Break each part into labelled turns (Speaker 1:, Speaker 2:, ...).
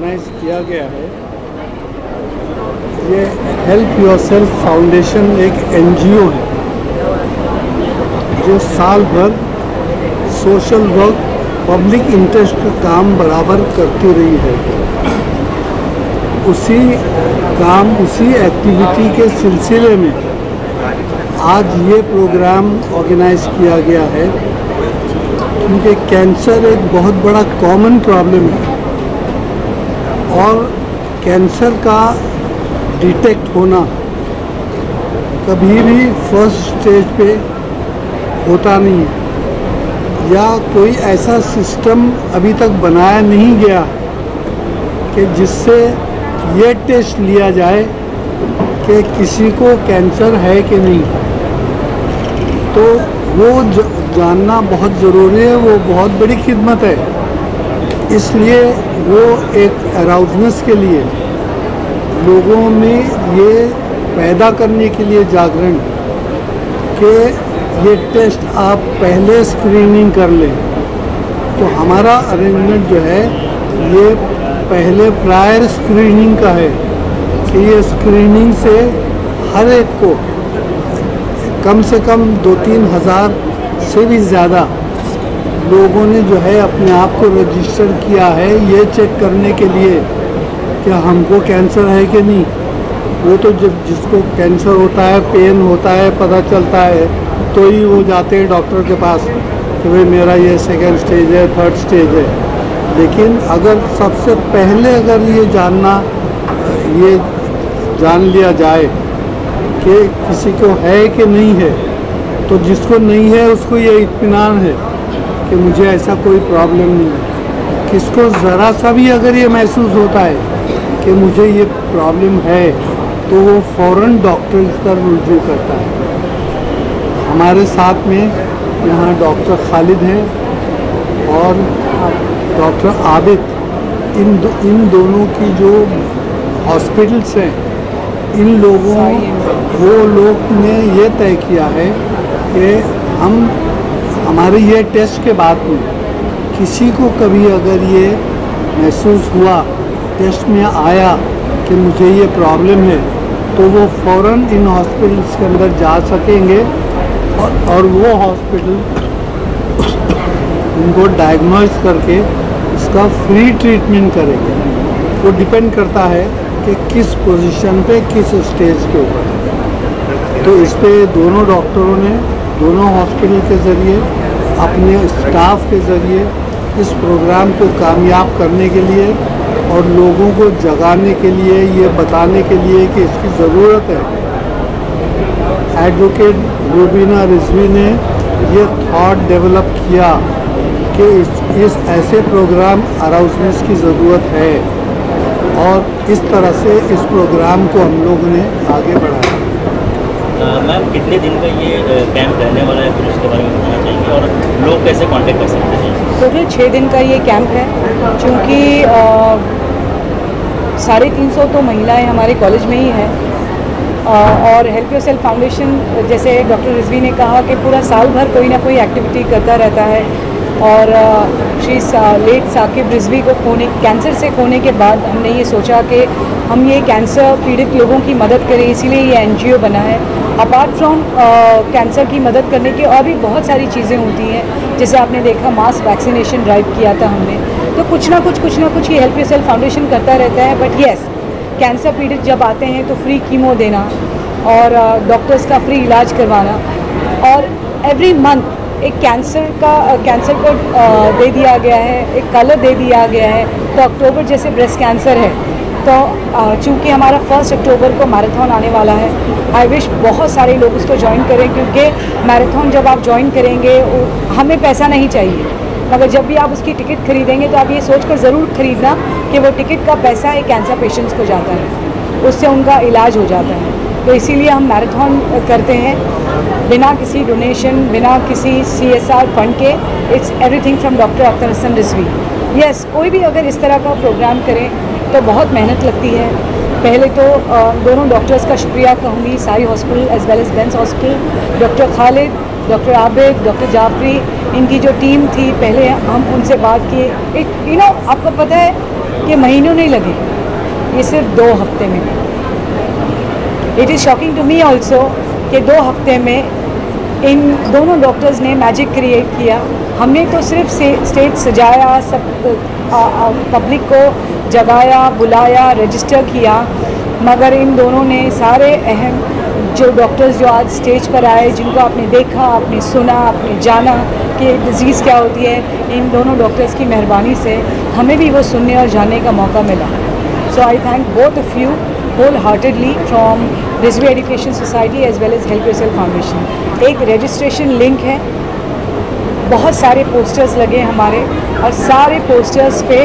Speaker 1: Organise किया गया है। ये हेल्प योरसेल्फ फाउंडेशन एक एनजीओ है जो साल भर सोशल वर्क, पब्लिक इंटरेस्ट का काम बराबर करती रही है। उसी एक्टिविटी के सिलसिले में आज ये प्रोग्राम ऑर्गेनाइज किया गया है, क्योंकि कैंसर एक बहुत बड़ा कॉमन प्रॉब्लम है और कैंसर का डिटेक्ट होना कभी भी फर्स्ट स्टेज पे होता नहीं है, या कोई ऐसा सिस्टम अभी तक बनाया नहीं गया कि जिससे ये टेस्ट लिया जाए कि किसी को कैंसर है कि नहीं। तो वो जानना बहुत ज़रूरी है, वो बहुत बड़ी खिदमत है। इसलिए वो एक अराउजनेस के लिए लोगों में ये पैदा करने के लिए जागरण कि ये टेस्ट आप पहले स्क्रीनिंग कर लें। तो हमारा अरेंजमेंट जो है ये पहले प्रायर स्क्रीनिंग का है कि ये स्क्रीनिंग से हर एक को कम से कम 2-3 हज़ार से भी ज़्यादा लोगों ने जो है अपने आप को रजिस्टर किया है ये चेक करने के लिए कि हमको कैंसर है कि नहीं। वो तो जब जिसको कैंसर होता है, पेन होता है, पता चलता है तो ही वो जाते हैं डॉक्टर के पास कि भाई मेरा ये सेकेंड स्टेज है, थर्ड स्टेज है। लेकिन अगर सबसे पहले अगर ये जान लिया जाए कि किसी को है कि नहीं है, तो जिसको नहीं है उसको ये इत्मीनान है कि मुझे ऐसा कोई प्रॉब्लम नहीं है। किसको ज़रा सा भी अगर ये महसूस होता है कि मुझे ये प्रॉब्लम है तो वो फ़ौरन डॉक्टर का रुजू करता है। हमारे साथ में यहाँ डॉक्टर खालिद हैं और डॉक्टर आबिद, इन दोनों की जो हॉस्पिटल्स हैं, इन लोगों वो लोग ने ये तय किया है कि हमारे ये टेस्ट के बाद में किसी को कभी अगर ये महसूस हुआ, टेस्ट में आया कि मुझे ये प्रॉब्लम है, तो वो फ़ौरन इन हॉस्पिटल्स के अंदर जा सकेंगे और वो हॉस्पिटल उनको डायग्नोज करके उसका फ्री ट्रीटमेंट करेंगे। वो डिपेंड करता है कि किस पोजीशन पे, किस स्टेज के ऊपर है। तो इस पे दोनों डॉक्टरों ने दोनों हॉस्पिटल के ज़रिए, अपने स्टाफ के ज़रिए इस प्रोग्राम को कामयाब करने के लिए और लोगों को जगाने के लिए, ये बताने के लिए कि इसकी ज़रूरत है, एडवोकेट रूबीना रिजवी ने ये थॉट डेवलप किया कि इस ऐसे प्रोग्राम अराउजनेस की ज़रूरत है और इस तरह से इस प्रोग्राम को हम लोगों ने आगे बढ़ाया।
Speaker 2: मैम, कितने दिन का ये कैंप रहने वाला है, फिर उसके बारे में बताना चाहिए और लोग कैसे कांटेक्ट कर सकते हैं?
Speaker 3: टोटल 6 दिन का ये कैंप है, क्योंकि 350 तो महिलाएं हमारे कॉलेज में ही हैं और हेल्प योरसेल्फ फाउंडेशन, जैसे डॉक्टर रिजवी ने कहा कि पूरा साल भर कोई ना कोई एक्टिविटी करता रहता है। और श्री लेट साकिब रिजवी को कैंसर से खोने के बाद हमने ये सोचा कि हम ये कैंसर पीड़ित लोगों की मदद करें, इसीलिए ये एनजीओ बना है। अपार्ट फ्रॉम कैंसर की मदद करने के और भी बहुत सारी चीज़ें होती हैं, जैसे आपने देखा मास वैक्सीनेशन ड्राइव किया था हमने, तो कुछ ना कुछ ये हेल्प योरसेल्फ फाउंडेशन करता रहता है। बट येस, कैंसर पीड़ित जब आते हैं तो फ्री कीमो देना और डॉक्टर्स का फ्री इलाज करवाना, और एवरी मंथ एक कैंसर को दे दिया गया है, एक कलर दे दिया गया है। तो अक्टूबर जैसे ब्रेस्ट कैंसर है, तो चूँकि हमारा 1 अक्टूबर को मैराथन आने वाला है, आई विश बहुत सारे लोग उसको ज्वाइन करें, क्योंकि मैराथन जब आप ज्वाइन करेंगे, हमें पैसा नहीं चाहिए, मगर जब भी आप उसकी टिकट खरीदेंगे तो आप ये सोचकर ज़रूर खरीदना कि वो टिकट का पैसा एक कैंसर पेशेंट्स को जाता है, उससे उनका इलाज हो जाता है। तो इसीलिए हम मैराथन करते हैं बिना किसी डोनेशन, बिना किसी CSR फंड के। It's everything from doctor Akhtar Hasan Rizvi. Yes, कोई भी अगर इस तरह का प्रोग्राम करें तो बहुत मेहनत लगती है। पहले तो दोनों डॉक्टर्स का शुक्रिया कहूँगी, Sai hospital as well as बेंस hospital, doctor Khalid, doctor Abid, doctor Jafri, इनकी जो टीम थी, पहले हम उनसे बात किए। आपको पता है कि महीनों नहीं लगे, ये सिर्फ 2 हफ्ते में। It is shocking to me also कि 2 हफ्ते में इन दोनों डॉक्टर्स ने मैजिक क्रिएट किया। हमने तो सिर्फ स्टेज सजाया, सब पब्लिक को जगाया, बुलाया, रजिस्टर किया, मगर इन दोनों ने सारे अहम जो डॉक्टर्स जो आज स्टेज पर आए, जिनको आपने देखा, आपने सुना, आपने जाना कि डिज़ीज़ क्या होती है, इन दोनों डॉक्टर्स की मेहरबानी से हमें भी वो सुनने और जानने का मौका मिला। So I thank both of you wholeheartedly from Rizvi education society as well as help yourself foundation. एक रजिस्ट्रेशन लिंक है, बहुत सारे पोस्टर्स लगे हमारे, और सारे पोस्टर्स पे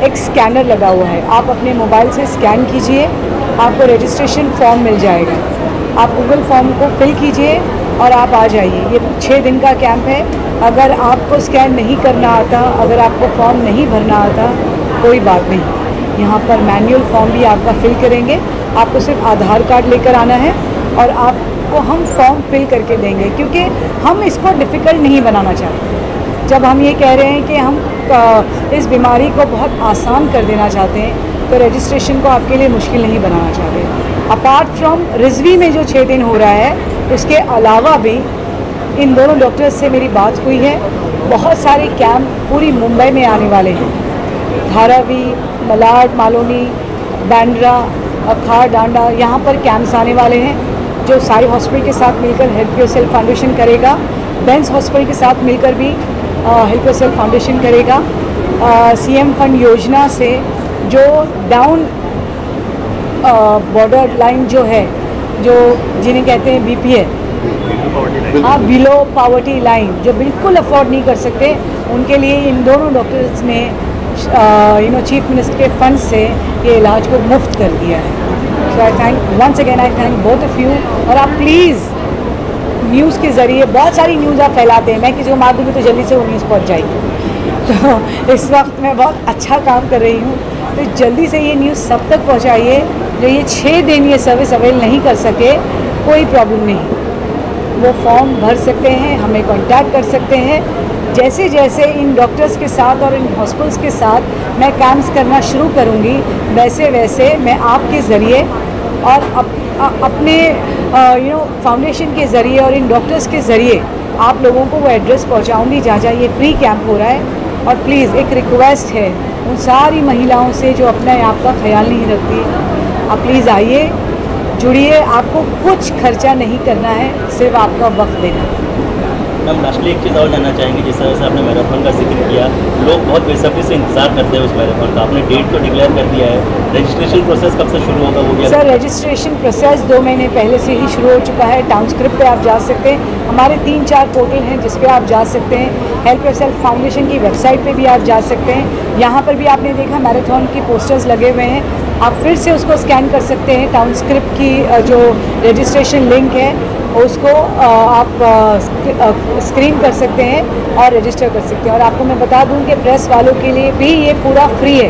Speaker 3: एक स्कैनर लगा हुआ है। आप अपने मोबाइल से स्कैन कीजिए, आपको रजिस्ट्रेशन फॉर्म मिल जाएगा। आप गूगल फॉर्म को फिल कीजिए और आप आ जाइए। ये 6 दिन का कैंप है। अगर आपको स्कैन नहीं करना आता, अगर आपको फॉर्म नहीं भरना आता, कोई बात नहीं, यहाँ पर मैनुअल फॉर्म भी आपका फिल करेंगे। आपको सिर्फ आधार कार्ड लेकर आना है और आपको हम फॉर्म फिल करके देंगे, क्योंकि हम इसको डिफ़िकल्ट नहीं बनाना चाहते। जब हम ये कह रहे हैं कि हम इस बीमारी को बहुत आसान कर देना चाहते हैं, तो रजिस्ट्रेशन को आपके लिए मुश्किल नहीं बनाना चाहते। अपार्ट फ्रॉम रिजवी में जो 6 दिन हो रहा है, उसके अलावा भी इन दोनों डॉक्टर्स से मेरी बात हुई है। बहुत सारे कैंप पूरी मुंबई में आने वाले हैं। धारावी, मलाड, मालोनी, बांद्रा, अखाड़, डांडा, यहाँ पर कैंप्स आने वाले हैं, जो साई हॉस्पिटल के साथ मिलकर हेल्प योरसेल्फ फाउंडेशन करेगा। बेंस हॉस्पिटल के साथ मिलकर भी हेल्प योरसेल्फ फाउंडेशन करेगा। सीएम फंड योजना से जो डाउन बॉर्डर लाइन जो है, जो जिन्हें कहते हैं BPL, हाँ, बिलो पॉवर्टी लाइन, जो बिल्कुल अफोर्ड नहीं कर सकते, उनके लिए इन दोनों डॉक्टर्स ने चीफ मिनिस्टर के फंड से ये इलाज को मुफ्त कर दिया है। So I thank once again, I thank both of you. और आप प्लीज़ न्यूज़ के ज़रिए, बहुत सारी न्यूज़ आप फैलाते हैं, मैं किसी को मार दूँगी तो जल्दी से वो न्यूज़ पहुँच जाएगी। तो इस वक्त मैं बहुत अच्छा काम कर रही हूँ, तो जल्दी से ये न्यूज़ सब तक पहुँचाइए। जो ये 6 दिन ये सर्विस अवेल नहीं कर सके, कोई प्रॉब्लम नहीं, वो फॉर्म भर सकते हैं, हमें कांटेक्ट कर सकते हैं। जैसे जैसे इन डॉक्टर्स के साथ और इन हॉस्पिटल्स के साथ मैं कैंप्स करना शुरू करूँगी, वैसे वैसे मैं आपके ज़रिए और अपने फाउंडेशन के ज़रिए और इन डॉक्टर्स के ज़रिए आप लोगों को वो एड्रेस पहुँचाऊँगी जहाँ जहाँ ये फ्री कैंप हो रहा है। और प्लीज़ एक रिक्वेस्ट है उन सारी महिलाओं से जो अपने आप का ख्याल नहीं रखती, आप प्लीज़ आइए, जुड़िए। आपको कुछ खर्चा नहीं करना है, सिर्फ आपका वक्त देना।
Speaker 2: मैम लास्टली एक चीज़ और जानना चाहेंगे, जिस तरह से आपने मैराथन का जिक्र किया, लोग बहुत बेसब्री से इंतजार करते हैं उस मैराथन का। आपने डेट तो डिक्लेयर कर दिया है, रजिस्ट्रेशन प्रोसेस कब से शुरू होगा वो भी?
Speaker 3: सर, रजिस्ट्रेशन प्रोसेस 2 महीने पहले से ही शुरू हो चुका है। टाउनस्क्रिप्ट पे आप जा सकते हैं, हमारे 3-4 पोर्टल हैं जिस पे आप जा सकते हैं। हेल्प योरसेल्फ फाउंडेशन की वेबसाइट पे भी आप जा सकते हैं। यहाँ पर भी आपने देखा मैराथन की पोस्टर्स लगे हुए हैं, आप फिर से उसको स्कैन कर सकते हैं। टाउनस्क्रिप्ट की जो रजिस्ट्रेशन लिंक है उसको आप स्क्रीन कर सकते हैं और रजिस्टर कर सकते हैं। और आपको मैं बता दूं कि प्रेस वालों के लिए भी ये पूरा फ्री है,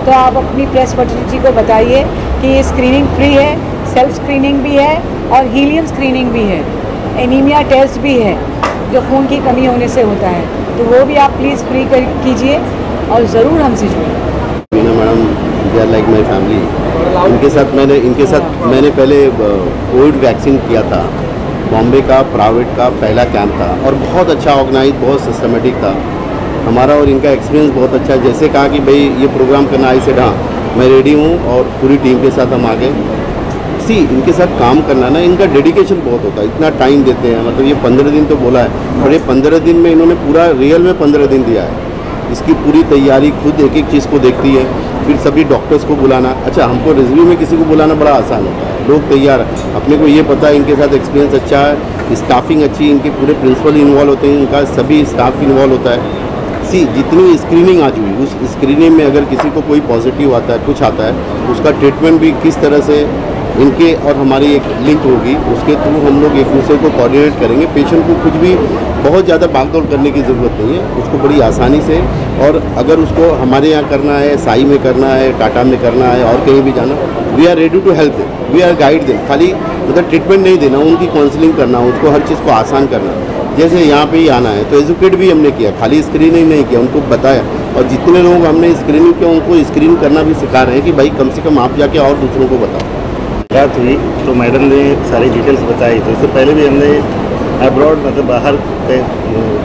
Speaker 3: तो आप अपनी प्रेस फैसिलिटी को बताइए कि ये स्क्रीनिंग फ्री है, सेल्फ स्क्रीनिंग भी है और हीलियम स्क्रीनिंग भी है, एनीमिया टेस्ट भी है जो खून की कमी होने से होता है, तो वो भी आप प्लीज़ फ्री कीजिए और ज़रूर हमसे जुड़िए।
Speaker 4: Madam, they are like my family. इनके साथ मैंने पहले कोविड वैक्सीन किया था, बॉम्बे का प्राइवेट का पहला कैंप था और बहुत अच्छा ऑर्गेनाइज, बहुत सिस्टमेटिक था हमारा और इनका एक्सपीरियंस बहुत अच्छा है। जैसे कहा कि भाई ये प्रोग्राम करना, आई सेड हाँ मैं रेडी हूँ और पूरी टीम के साथ हम आगे। इनके साथ काम करना ना, इनका डेडिकेशन बहुत होता है, इतना टाइम देते हैं। मतलब ये 15 दिन तो बोला है, और ये 15 दिन में इन्होंने पूरा रियल में 15 दिन दिया है। इसकी पूरी तैयारी खुद एक एक चीज़ को देखती है, फिर सभी डॉक्टर्स को बुलाना। अच्छा, हमको रिजवी में किसी को बुलाना बड़ा आसान होता है, लोग तैयार है, अपने को ये पता है इनके साथ एक्सपीरियंस अच्छा है, स्टाफिंग अच्छी, इनके पूरे प्रिंसिपल इन्वॉल्व होते हैं, इनका सभी स्टाफ इन्वॉल्व होता है। जितनी स्क्रीनिंग आज हुई, उस स्क्रीनिंग में अगर किसी को कोई पॉजिटिव आता है, कुछ आता है, उसका ट्रीटमेंट भी किस तरह से इनके और हमारी एक लिंक होगी, उसके थ्रू हम लोग एक दूसरे को कोऑर्डिनेट करेंगे। पेशेंट को कुछ भी बहुत ज़्यादा भागदौड़ करने की ज़रूरत नहीं है, उसको बड़ी आसानी से, और अगर उसको हमारे यहाँ करना है, साई में करना है, टाटा में करना है और कहीं भी जाना, we are ready to help them, we are guide them. खाली मतलब ट्रीटमेंट नहीं देना, उनकी काउंसलिंग करना, उसको हर चीज़ को आसान करना, जैसे यहाँ पे ही आना है तो एजुकेट भी हमने किया, खाली स्क्रीनिंग नहीं किया, उनको बताया। और जितने लोग हमने स्क्रीनिंग किया उनको स्क्रीन करना भी सिखा रहे हैं कि भाई कम से कम आप जाके और दूसरों को बताओ।
Speaker 5: बात हुई तो मैडम ने सारी डिटेल्स बताई। तो इससे पहले भी हमने अब्रॉड मतलब बाहर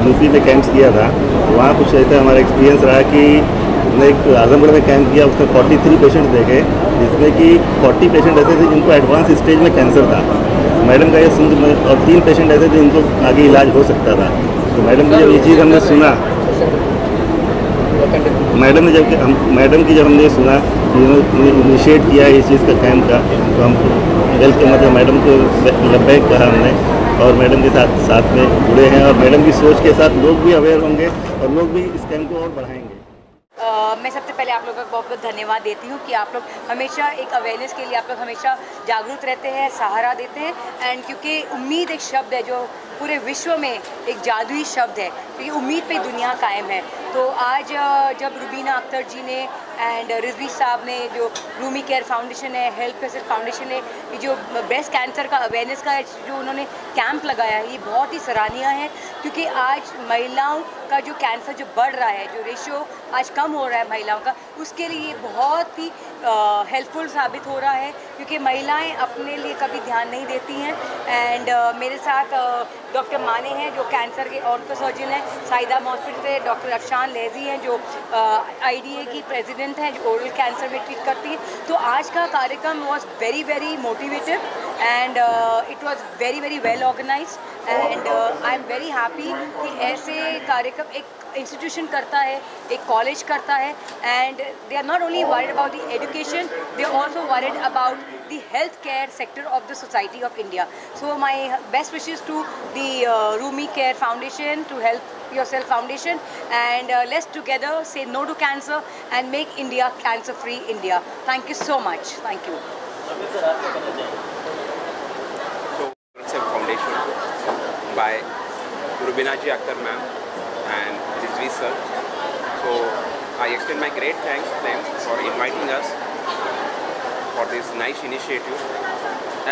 Speaker 5: यूपी में कैंप्स किया था, वहाँ कुछ ऐसा हमारा एक्सपीरियंस रहा कि हमने एक आजमगढ़ में कैंप किया, उसमें 43 पेशेंट देखे, जिसमें कि 40 पेशेंट ऐसे थे जिनको एडवांस स्टेज में कैंसर था। मैडम का ये सुन, और 3 पेशेंट ऐसे थे जिनको आगे इलाज हो सकता था। तो मैडम की जब ये चीज़ हमने सुना, मैडम की जब हमने सुना इनिशिएट किया इस चीज़ का कैंप का, तो हम वेलकम मतलब मैडम को लब्बैक कहा हमने, और मैडम के साथ में जुड़े हैं। और मैडम की सोच के साथ लोग भी अवेयर होंगे और लोग भी इस कैंप को और बढ़ाएंगे।
Speaker 3: मैं सबसे पहले आप लोगों का बहुत बहुत धन्यवाद देती हूँ कि आप लोग हमेशा एक अवेयरनेस के लिए आप लोग हमेशा जागरूक रहते हैं, सहारा देते हैं। एंड क्योंकि उम्मीद एक शब्द है जो पूरे विश्व में एक जादुई शब्द है, क्योंकि उम्मीद पे दुनिया कायम है। तो आज जब रुबीना अख्तर जी ने एंड रिजवी साहब ने जो रूमी केयर फाउंडेशन है, हेल्प योरसेल्फ फाउंडेशन है, ये जो ब्रेस्ट कैंसर का अवेयरनेस का जो उन्होंने कैंप लगाया है, ये बहुत ही सराहनीय है। क्योंकि आज महिलाओं का जो कैंसर जो बढ़ रहा है, जो रेशियो आज कम हो रहा है महिलाओं का, उसके लिए ये बहुत ही हेल्पफुल साबित हो रहा है। क्योंकि महिलाएं अपने लिए कभी ध्यान नहीं देती हैं। एंड मेरे साथ डॉक्टर माने हैं जो कैंसर के ऑन्कोसर्जन हैं, साइदाम हॉस्पिटल से डॉक्टर अफशान लेजी हैं जो IDA की प्रेसिडेंट हैं, जो ओरल कैंसर में ट्रीट करती हैं। तो आज का कार्यक्रम was very very motivative and it was very very well organised. And I am very happy कि ऐसे कार्यक्रम एक इंस्टीट्यूशन करता है, एक कॉलेज करता है। And they are not only worried about the education, they are also worried about the health care sector of the society of India. So my best wishes to the Rumi care foundation, to help yourself foundation, and let's together say no to cancer and make India cancer free India. Thank you so much. Thank you.
Speaker 6: Foundation by Rubina ji Akhtar ma'am and Rizvi sir. So I extend my great thanks to them for inviting us for this nice initiative.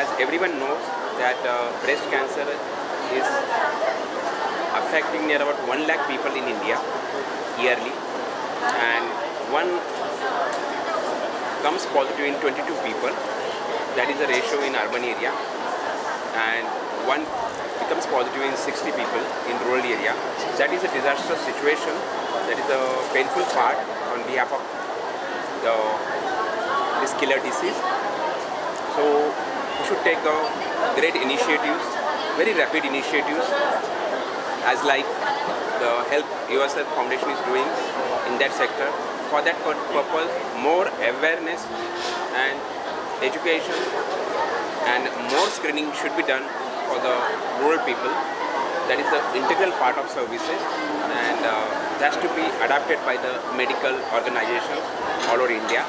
Speaker 6: As everyone knows that breast cancer is affecting near about 1 lakh people in India yearly, and one comes positive in 22 people. That is the ratio in urban area, and one becomes positive in 60 people in rural area. That is a disastrous situation. That is the painful part on behalf of this killer disease. So we should take great initiatives, very rapid initiatives, as like the Help Yourself Foundation is doing in that sector. For that purpose, more awareness and education and more screening should be done for the rural people. That is the integral part of services, and that's to be adapted by the medical organizations all over India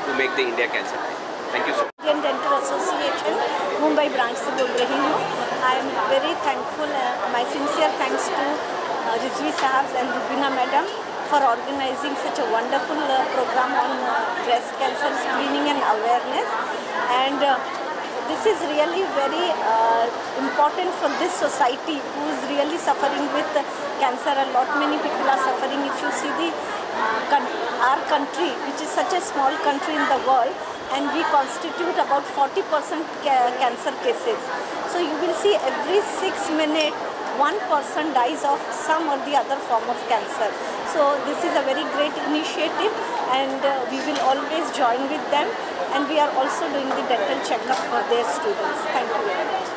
Speaker 6: to make the India cancer free. Thank you so much.
Speaker 7: Indian dental association Mumbai branch से बोल रही हूँ। I am very thankful, my sincere thanks to Rizvi साहब and Rubina madam for organizing such a wonderful program on breast cancer screening and awareness. And this is really very important for this society who is really suffering with cancer. A lot many people are suffering. If you see our country, which is such a small country in the world, and we constitute about 40% cancer cases. So you will see every 6 minutes, one person dies of some or the other form of cancer. So this is a very great initiative, and we will always join with them, and we are also doing the dental checkup for their students. Thank you very much.